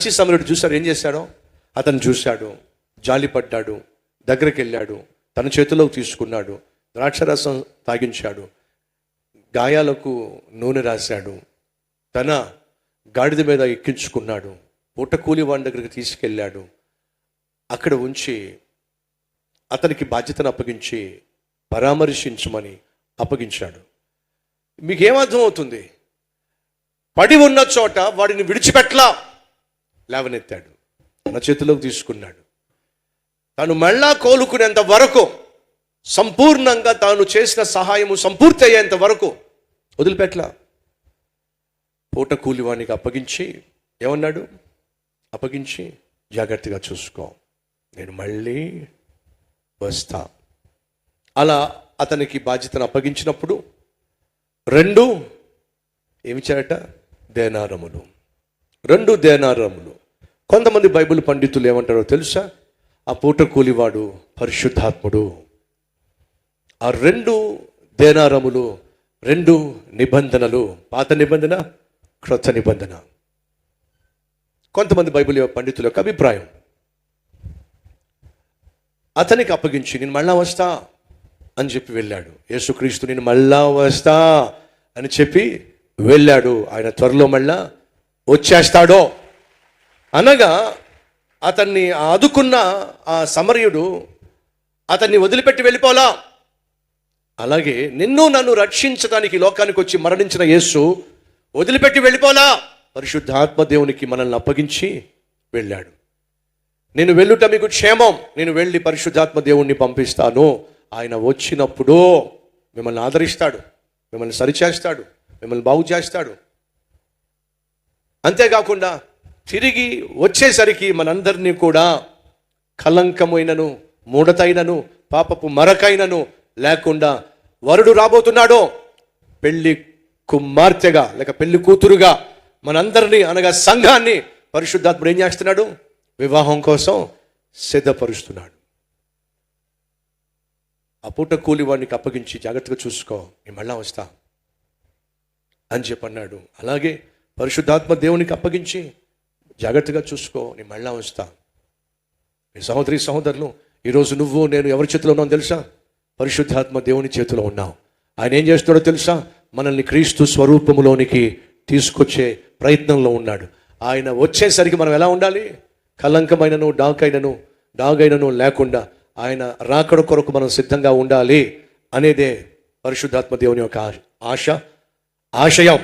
మంచి సమరుడు చూశాడు. ఏం చేశాడో అతను చూశాడు, జాలిపడ్డాడు, దగ్గరికి వెళ్ళాడు, తన చేతిలోకి తీసుకున్నాడు, ద్రాక్షరసం తాగించాడు, గాయాలకు నూనె రాశాడు, తన గాడిద మీద ఎక్కించుకున్నాడు, పూట కూలి వాడి దగ్గరికి తీసుకెళ్ళాడు, అక్కడ ఉంచి అతనికి బాధ్యతను అప్పగించి పరామర్శించమని అప్పగించాడు. మీకేమర్థం అవుతుంది? పడి ఉన్న చోట వాడిని విడిచిపెట్టలా, లేవనెత్తాడు, తన చేతిలోకి తీసుకున్నాడు. తాను మళ్ళా కోలుకునేంత వరకు, సంపూర్ణంగా తాను చేసిన సహాయము సంపూర్తి అయ్యేంత వరకు వదిలిపెట్టలా. పూట కూలివానికి అప్పగించి ఏమన్నాడు? అప్పగించి జాగ్రత్తగా చూసుకో, నేను మళ్ళీ వస్తా. అలా అతనికి బాధ్యతను అప్పగించినప్పుడు ఏమిచ్చారట? దేనారములు. 2 దేనారములు. కొంతమంది బైబిల్ పండితులు ఏమంటారో తెలుసా? ఆ పూట కూలివాడు పరిశుద్ధాత్ముడు. ఆ 2 దేనారములు 2 నిబంధనలు, పాత నిబంధన, క్రొత్త నిబంధన. కొంతమంది బైబిల్ పండితుల యొక్క అభిప్రాయం. అతనికి అప్పగించి నేను మళ్ళా వస్తా అని చెప్పి వెళ్ళాడు. యేసుక్రీస్తు నేను మళ్ళా వస్తా అని చెప్పి వెళ్ళాడు. ఆయన త్వరలో మళ్ళా వచ్చేస్తాడో అనగా అతన్ని ఆదుకున్న ఆ సమరయుడు అతన్ని వదిలిపెట్టి వెళ్ళిపోలా. అలాగే నిన్ను నన్ను రక్షించడానికి లోకానికి వచ్చి మరణించిన యేసు వదిలిపెట్టి వెళ్ళిపోలా. పరిశుద్ధాత్మ దేవునికి మనల్ని అప్పగించి వెళ్ళాడు. నేను వెళ్ళుట మీకు క్షేమం, నేను వెళ్ళి పరిశుద్ధాత్మ దేవుణ్ణి పంపిస్తాను. ఆయన వచ్చినప్పుడు మిమ్మల్ని ఆదరిస్తాడు, మిమ్మల్ని సరిచేస్తాడు, మిమ్మల్ని బాగు చేస్తాడు. అంతేకాకుండా తిరిగి వచ్చేసరికి మనందరినీ కూడా కలంకమైనను, మూఢతైనను, పాపపు మరకైనను లేకుండా వరుడు రాబోతున్నాడో పెళ్లి కుమార్తెగా లేక పెళ్లి కూతురుగా మనందరినీ అనగా సంఘాన్ని పరిశుద్ధాత్ముడు ఏం చేస్తున్నాడు? వివాహం కోసం సిద్ధపరుస్తున్నాడు. ఆ పూట కూలి వాడికి అప్పగించి జాగ్రత్తగా చూసుకో, నేను మళ్ళా వస్తా అని చెప్పన్నాడు. అలాగే పరిశుద్ధాత్మ దేవునికి అప్పగించి జాగ్రత్తగా చూసుకో, నేను మళ్ళా వస్తా. మీ సహోదరి సహోదరులు, ఈరోజు నువ్వు నేను ఎవరి చేతిలో ఉన్నావు తెలుసా? పరిశుద్ధాత్మ దేవుని చేతిలో ఉన్నావు. ఆయన ఏం చేస్తున్నాడో తెలుసా? మనల్ని క్రీస్తు స్వరూపములోనికి తీసుకొచ్చే ప్రయత్నంలో ఉన్నాడు. ఆయన వచ్చేసరికి మనం ఎలా ఉండాలి? కలంకమైనను డాగైనను లేకుండా ఆయన రాకడ కొరకు మనం సిద్ధంగా ఉండాలి అనేదే పరిశుద్ధాత్మ దేవుని యొక్క ఆశయం.